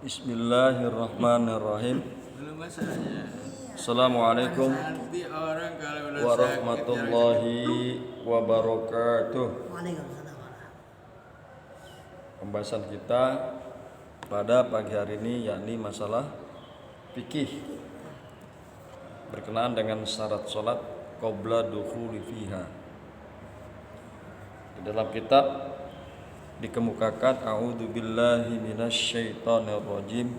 Bismillahirrahmanirrahim. Assalamualaikum warahmatullahi wabarakatuh. Pembahasan kita pada pagi hari ini yakni masalah fikih berkenaan dengan syarat salat qabla dukhuli fiha. Di dalam kitab dikemukakan a'udzubillahi minasyaitonirrajim.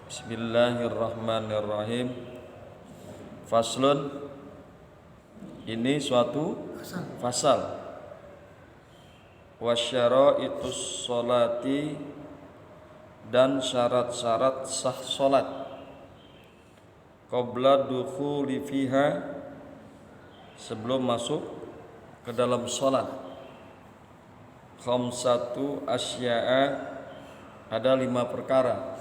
Bismillahirrahmanirrahim. Faslun, ini suatu fasal. Wasyara'itus sholati, dan syarat-syarat sah salat. Qabla dukhuli fiha, sebelum masuk ke dalam salat. Khamsatu asya'a, ada 5 perkara.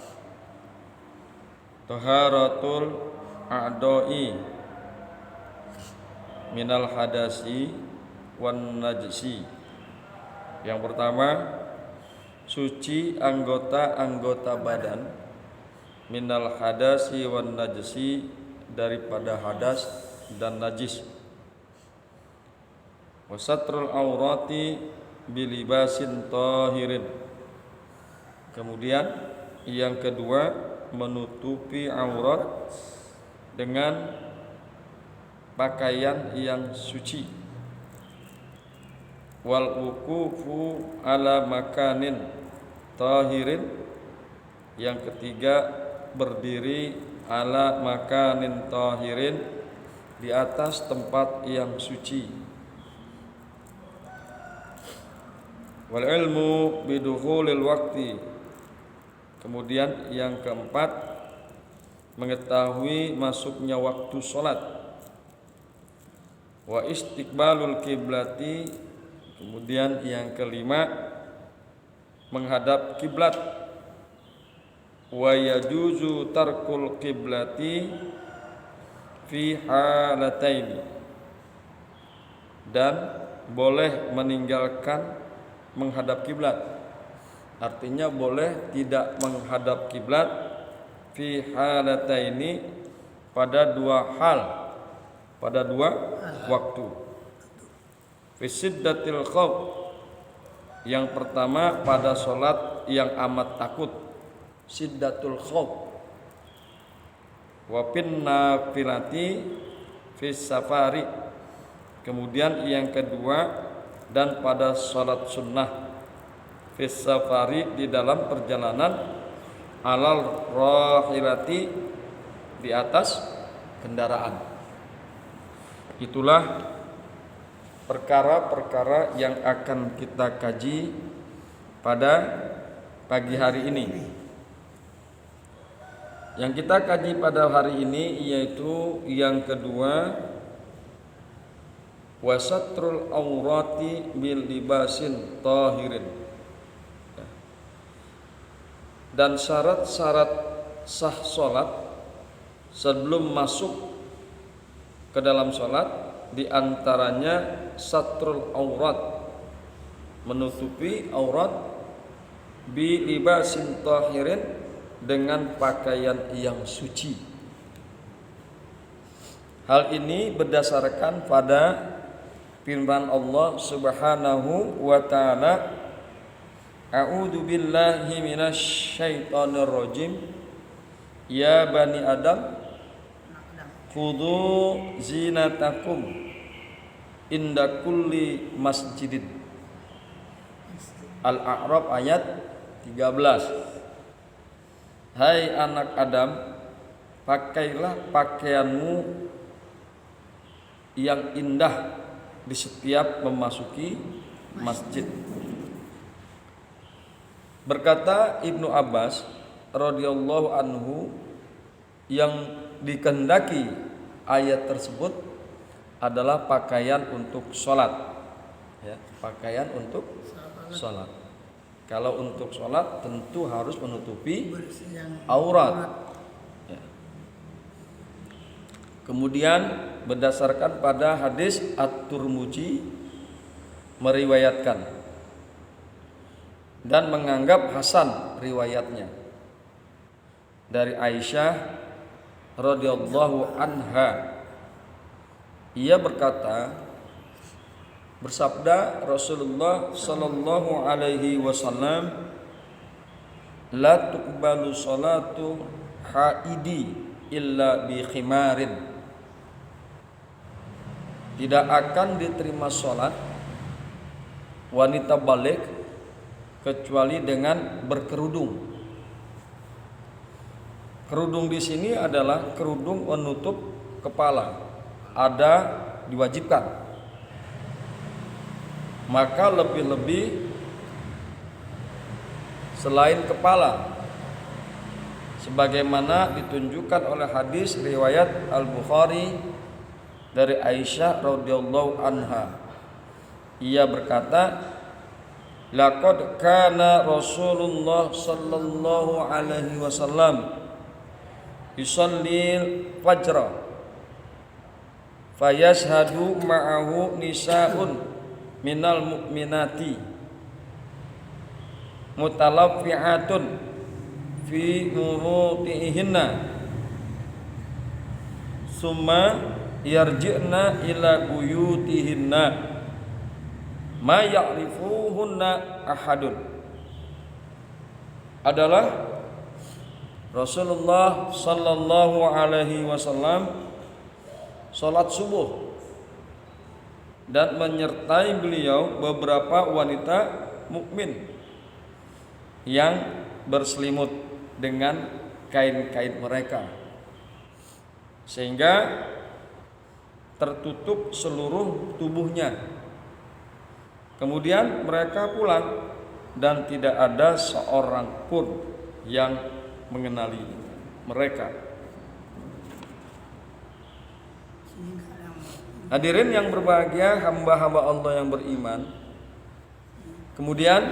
Taharatul a'dha'i minal hadasi wan najsi. Yang pertama, suci anggota-anggota badan minal hadasi wan najsi, daripada hadas dan najis. Wasatrul aurati bilibasin tahirin. Kemudian yang kedua, menutupi aurat dengan pakaian yang suci. Wal wuqufu ala makanin tahirin. Yang ketiga, berdiri ala makanin tahirin, di atas tempat yang suci. Wal ilmu bidukhulil waqti. Kemudian yang keempat, mengetahui masuknya waktu salat. Wa istiqbalul kiblati. Kemudian yang kelima, menghadap kiblat. Wa yajuzu tarkul kiblati fi halataini. Dan boleh meninggalkan menghadap kiblat, artinya boleh tidak menghadap kiblat fi halataini, pada 2 hal, pada 2 waktu. Fi siddatil khauf, yang pertama pada salat yang amat takut, siddatul khauf. Wa fin nafilati fi safari. Kemudian yang kedua, dan pada salat sunnah fis safari, di dalam perjalanan, alal rahilati, di atas kendaraan. Itulah perkara-perkara yang akan kita kaji pada pagi hari ini. Yang kita kaji pada hari ini yaitu yang kedua, wasatrul aurati bil libasin tahirin. Dan syarat-syarat sah salat sebelum masuk ke dalam salat, diantaranya satrul aurat, menutupi aurat, bi libasin tahirin, dengan pakaian yang suci. Hal ini berdasarkan pada firman Allah Subhanahu wa ta'ala, a'udzu billahi minasyaitonir rajim, ya bani adam khudhu zinatakum inda kulli masjidin. Al-A'raf ayat 13. Hai anak Adam, pakailah pakaianmu yang indah di setiap memasuki masjid. Berkata Ibnu Abbas radhiyallahu anhu, yang dikehendaki ayat tersebut adalah pakaian untuk sholat, ya, pakaian untuk sholat. Kalau untuk sholat tentu harus menutupi aurat, ya. Kemudian berdasarkan pada hadis At-Tirmidzi meriwayatkan dan menganggap hasan riwayatnya, dari Aisyah radhiyallahu anha, ia berkata, bersabda Rasulullah sallallahu alaihi wasallam, la tuqbalu salatu haidi illa bi khimarin. Tidak akan diterima salat wanita balik kecuali dengan berkerudung. Kerudung di sini adalah kerudung menutup kepala, ada diwajibkan. Maka lebih-lebih selain kepala, sebagaimana ditunjukkan oleh hadis riwayat Al-Bukhari dari Aisyah radhiyallahu anha. Ia berkata, laqad kana Rasulullah sallallahu alaihi wasallam yusallil fajra fayashhadu ma'ahu nisa'un minal mu'minati mutalaffi'atun fi murutihinna summa yarji'na ila buyutihinna ma ya'rifuhunna ahadun. Adalah Rasulullah sallallahu alaihi wasallam salat subuh dan menyertai beliau beberapa wanita mukmin yang berselimut dengan kain-kain mereka sehingga tertutup seluruh tubuhnya. Kemudian mereka pulang dan tidak ada seorang pun yang mengenali mereka. Hadirin yang berbahagia, hamba-hamba Allah yang beriman. Kemudian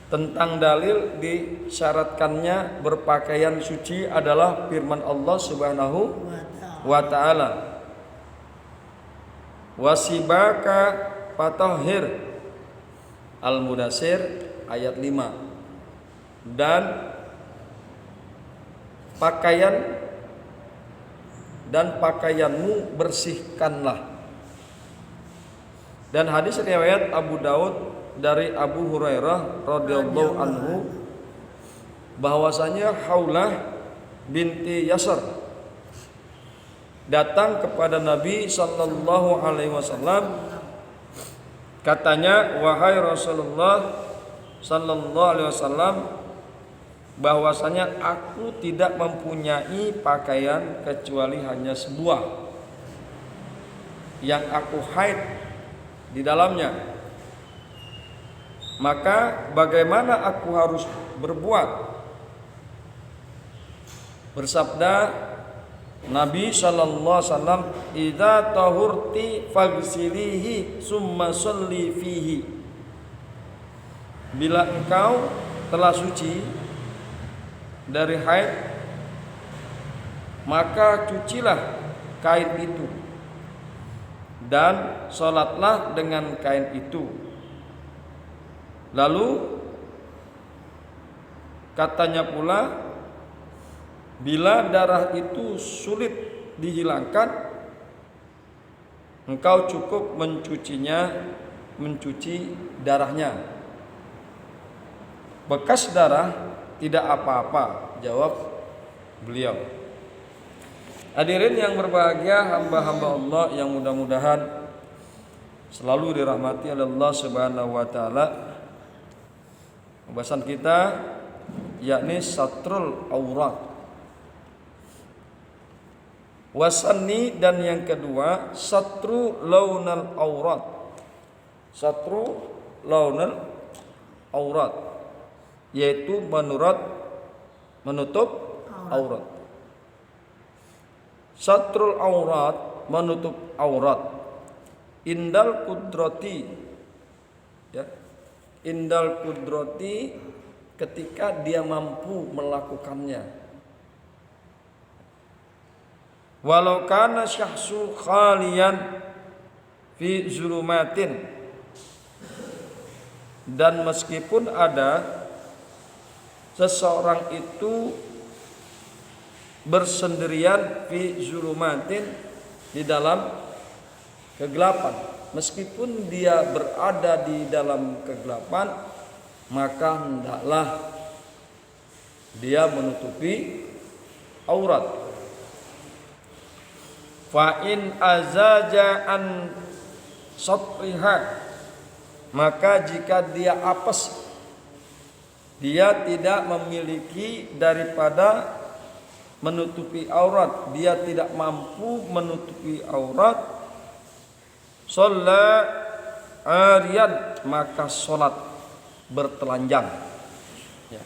tentang dalil disyaratkannya berpakaian suci adalah firman Allah Subhanahu wa ta'ala, wasibaka fatahhir, Al-Mudatsir ayat 5. Dan pakaianmu bersihkanlah. Dan hadis riwayat Abu Daud dari Abu Hurairah radhiyallahu anhu bahwasanya Haulah binti Yasar datang kepada Nabi sallallahu alaihi wasallam, katanya, wahai Rasulullah sallallahu alaihi wasallam, bahwasanya aku tidak mempunyai pakaian kecuali hanya sebuah yang aku haid di dalamnya. Maka bagaimana aku harus berbuat? Bersabda Nabi sallallahu alaihi wasallam, idza tahurti faghsilihi summa sholli fihi. Bila engkau telah suci dari haid, maka cucilah kain itu dan salatlah dengan kain itu. Lalu katanya pula, bila darah itu sulit dihilangkan, engkau cukup mencuci darahnya. Bekas darah tidak apa-apa, jawab beliau. Hadirin yang berbahagia, hamba-hamba Allah yang mudah-mudahan selalu dirahmati oleh Allah Subhanahu wa taala. Pembahasan kita yakni satrul aurat. Wasanni, dan yang kedua satru launal aurat. Satru launal aurat, yaitu menutup aurat. Satrul aurat, menutup aurat. Indal kudrati, ya. Indal kudrati, ketika dia mampu melakukannya. Walau kana syahsu khalian fi zulumatin, dan meskipun ada seseorang itu bersendirian fi zulumatin, di dalam kegelapan. Meskipun dia berada di dalam kegelapan, maka hendaklah dia menutupi aurat. Fa in azaja an satriha, maka jika dia apes, dia tidak memiliki daripada menutupi aurat, dia tidak mampu menutupi aurat, shalla ariyan, maka sholat bertelanjang, ya.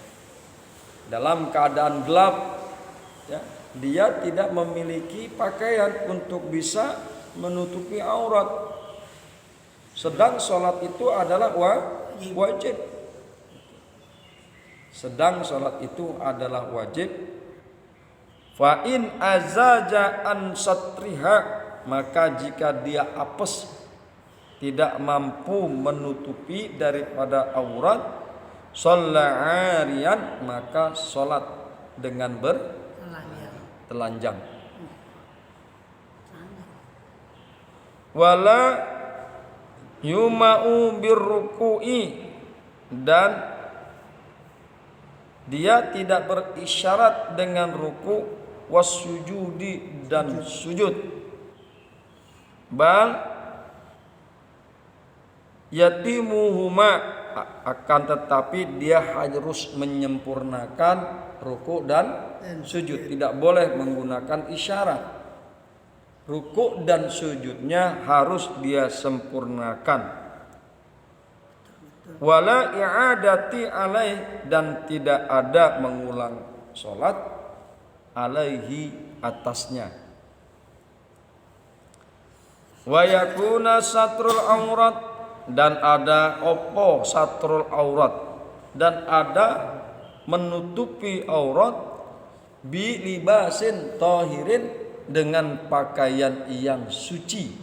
Dalam keadaan gelap, ya, dia tidak memiliki pakaian untuk bisa menutupi aurat. Sedang sholat itu adalah wajib. Sedang sholat itu adalah wajib. Fa in azaja an satriha, maka jika dia apes, tidak mampu menutupi daripada aurat, shalla ariyan, maka sholat dengan bertelanjang. Wala yuma'u birruku'i, dan dia tidak berisyarat dengan ruku, wassujudi, dan sujud. Bal yatimuhuma, akan tetapi dia harus menyempurnakan ruku dan sujud, tidak boleh menggunakan isyarat. Ruku dan sujudnya harus dia sempurnakan. Wala i'adati alaih, dan tidak ada mengulang sholat alaihi, atasnya. Wa yakuna satrul aurat, dan ada opo satrul aurat, dan ada menutupi aurat, bi libasin tahirin, dengan pakaian yang suci.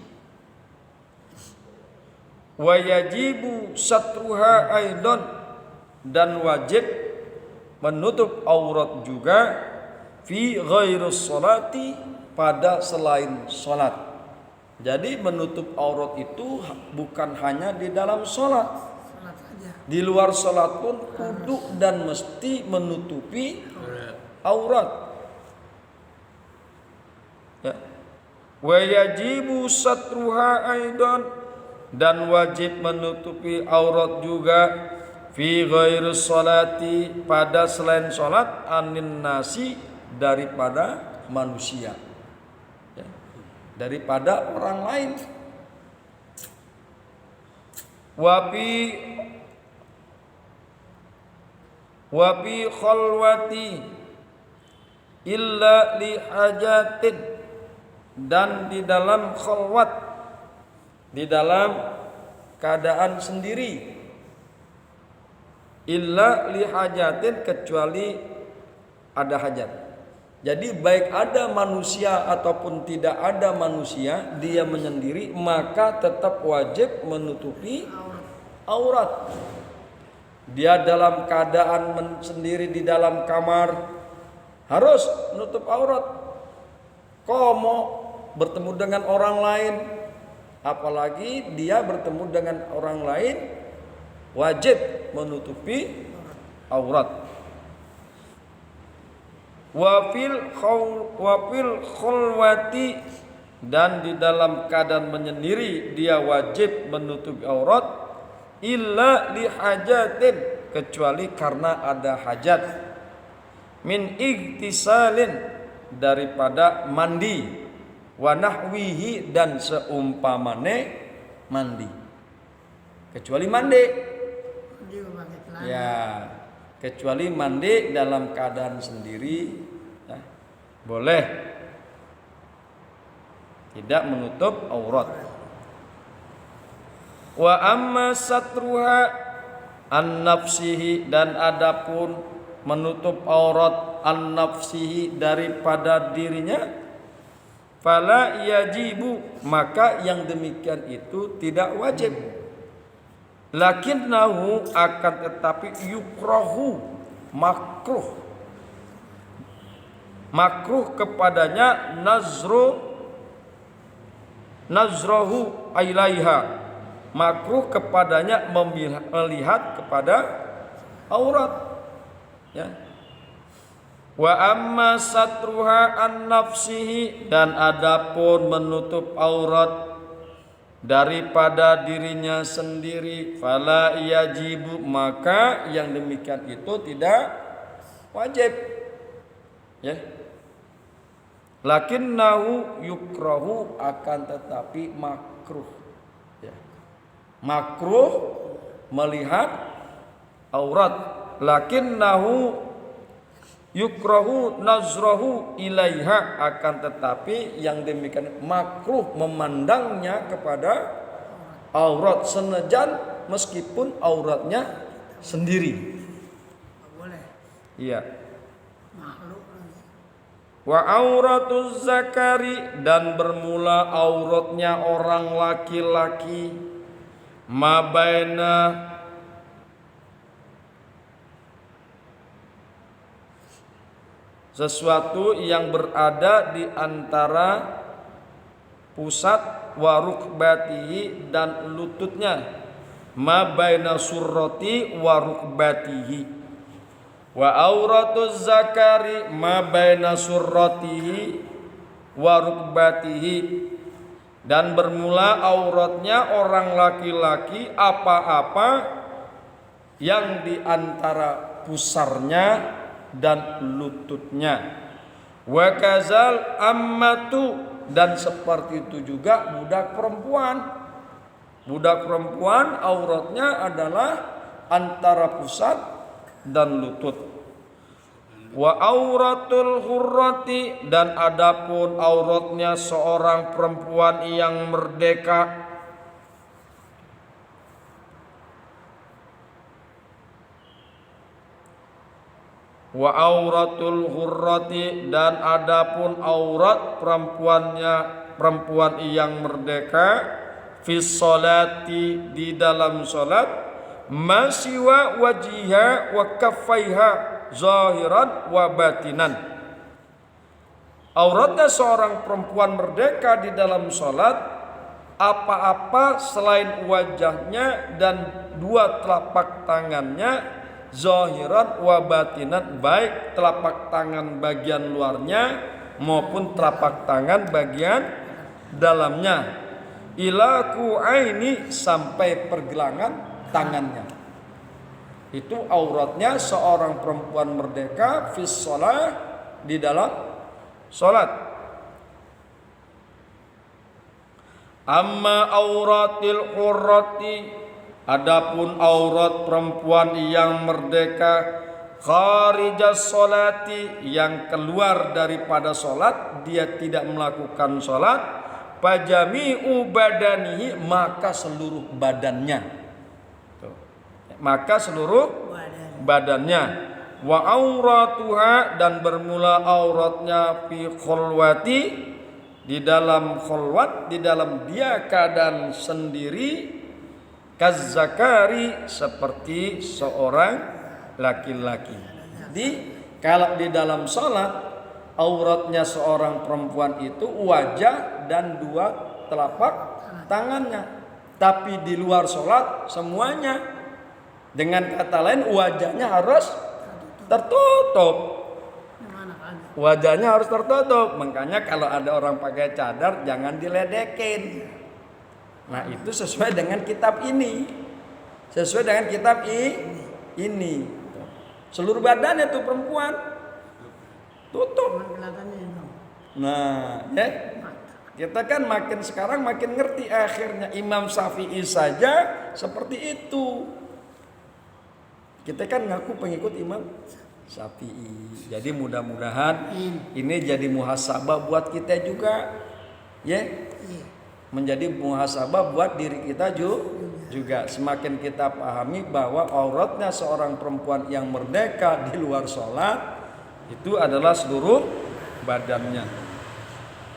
Wa yajibu satruha aidan, dan wajib menutup aurat juga, fi ghairus sholati, pada selain sholat. Jadi menutup aurat itu bukan hanya di dalam sholat, di luar sholat pun kudu dan mesti menutupi aurat. Ya. Wa yajibu satruha aidan, dan wajib menutupi aurat juga, fi ghairus sholati, pada selain sholat, anin nasi, daripada manusia, ya, daripada orang lain. Wapi khalwati illa li hajatin, dan di dalam khalwat, di dalam keadaan sendiri, illa li hajatin, kecuali ada hajat. Jadi baik ada manusia ataupun tidak ada manusia, dia menyendiri, maka tetap wajib menutupi aurat. Dia dalam keadaan sendiri di dalam kamar, harus menutup aurat. Komo bertemu dengan orang lain, apalagi dia bertemu dengan orang lain, wajib menutupi aurat. Wafil khulwati, dan di dalam keadaan menyendiri dia wajib menutupi aurat, illa li hajatin, kecuali karena ada hajat, min igtisalin, daripada mandi, wa nahwihi, dan seumpamane mandi. Kecuali mandi, ya, kecuali mandi dalam keadaan sendiri, ya, boleh tidak menutup aurat. Wa amma satruha an nafsihi, dan adapun menutup aurat an nafsihi, daripada dirinya, fala yajibu, maka yang demikian itu tidak wajib. Lakinnahu, akan tetapi yukrahu, makruh. makruh kepadanya nazrohu ilaiha, makruh kepadanya melihat kepada aurat, ya. Wa amma satruha an nafsihi, dan adapun menutup aurat daripada dirinya sendiri, fala yajibu, maka yang demikian itu tidak wajib, ya. Lakinnahu yukrahu, akan tetapi makruh, ya. Makruh melihat aurat, lakinnahu yukrahu nazrahu ilaiha, akan tetapi yang demikian makruh memandangnya kepada aurat, senajan meskipun auratnya sendiri. Boleh. Iya. Makhluk. Wa auratuz zakari, dan bermula auratnya orang laki-laki, mabaina sesuatu yang berada di antara pusat warukbatihi dan lututnya, mabaina surrati warukbatihi. Wa auratuz zakari ma baina surratihi wa rukbatihi, dan bermula auratnya orang laki-laki apa-apa yang di antara pusarnya dan lututnya. Wa kazal ammatu, dan seperti itu juga budak perempuan. Budak perempuan auratnya adalah antara pusat dan lutut. Wa auratul hurrati, dan adapun auratnya seorang perempuan yang merdeka. Wa auratul hurrati, dan adapun aurat perempuan yang merdeka, fis sholati, di dalam salat, masiwa wajiha wa kaffaiha zahiran wa batinan. Auratnya seorang perempuan merdeka di dalam salat apa-apa selain wajahnya dan dua telapak tangannya, zahiran wa batinan, baik telapak tangan bagian luarnya maupun telapak tangan bagian dalamnya, ila ku'aini, sampai pergelangan tangannya. Itu auratnya seorang perempuan merdeka fis shalah, di dalam salat. Amma auratil hurrati, adapun aurat perempuan yang merdeka kharijas sholati, yang keluar daripada salat, dia tidak melakukan salat, fajami'u badanihi, maka seluruh badannya, maka seluruh badannya. Wa auratuha, dan bermula auratnya fi khulwati, di dalam khulwat, di dalam dia keadaan sendiri, kazzakari, seperti seorang laki-laki. Kalau di dalam salat auratnya seorang perempuan itu wajah dan dua telapak tangannya, tapi di luar salat semuanya. Dengan kata lain, wajahnya harus tertutup. Wajahnya harus tertutup. Makanya kalau ada orang pakai cadar, jangan diledekin. Nah, itu sesuai dengan kitab ini. Sesuai dengan kitab ini. Seluruh badannya itu perempuan tutup. Nah, ya. Kita kan sekarang makin ngerti akhirnya. Imam Syafi'i saja seperti itu. Kita kan ngaku pengikut Imam Syafi'i. Jadi mudah-mudahan ini jadi muhasabah buat kita juga, ya. Menjadi muhasabah buat diri kita juga. Semakin kita pahami bahwa auratnya seorang perempuan yang merdeka di luar sholat itu adalah seluruh badannya.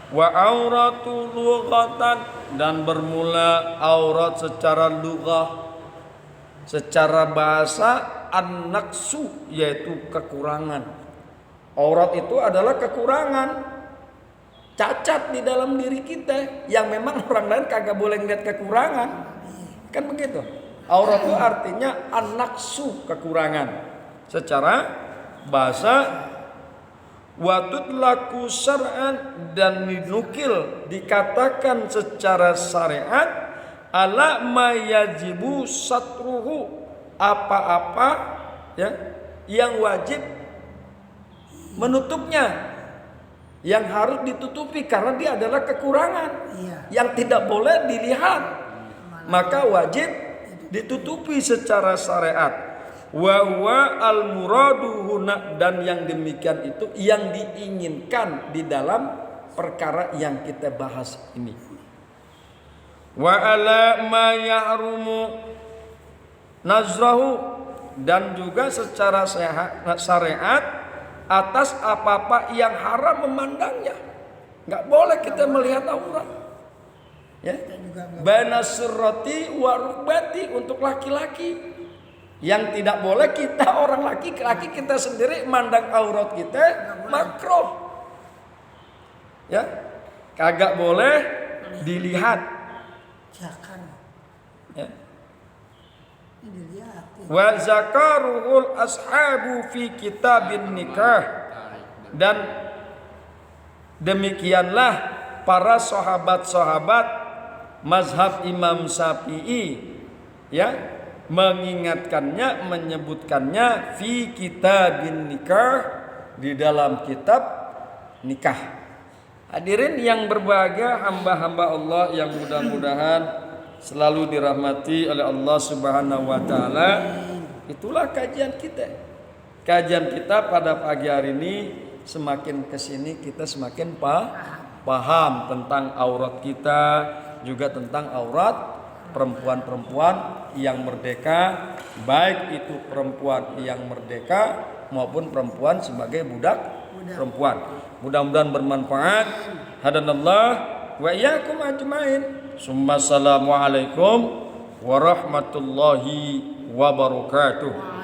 Wa auratu lughatan, dan bermula aurat secara lughah, secara bahasa, an-naqsu, yaitu kekurangan. Aurat itu adalah kekurangan, cacat di dalam diri kita yang memang orang lain kagak boleh ngeliat kekurangan. Kan begitu. Aurat itu artinya an-naqsu, kekurangan. Secara bahasa watut laku syar'an, dan dinukil dikatakan secara syariat ala ma yajibu satruhu, apa-apa ya yang wajib menutupnya, yang harus ditutupi karena dia adalah kekurangan yang tidak boleh dilihat, maka wajib ditutupi secara syariat. Wa huwa al muradu huna, dan yang demikian itu yang diinginkan di dalam perkara yang kita bahas ini. Wa ala ma yahrumu nazrahu, dan juga secara syariat atas apa-apa yang haram memandangnya. Nggak boleh kita melihat aurat. Ya. Baina surrati wa rukbati, untuk laki-laki. Yang tidak boleh kita orang laki-laki kita sendiri mandang aurat kita makruh. Ya. Kagak boleh dilihat. Ya. Wa zakaruhul ashabu fi kitabin nikah, dan demikianlah para sahabat-sahabat mazhab Imam Syafi'i ya mengingatkannya, menyebutkannya fi kitabin nikah, di dalam kitab nikah. Hadirin yang berbahagia, hamba-hamba Allah yang mudah-mudahan selalu dirahmati oleh Allah Subhanahu wa taala. Itulah kajian kita. Kajian kita pada pagi hari ini, semakin kesini kita semakin paham tentang aurat kita, juga tentang aurat perempuan-perempuan yang merdeka, baik itu perempuan yang merdeka maupun perempuan sebagai budak perempuan. Mudah-mudahan bermanfaat. Hadanallah wa iyyakum ajmain. Assalamualaikum warahmatullahi wabarakatuh.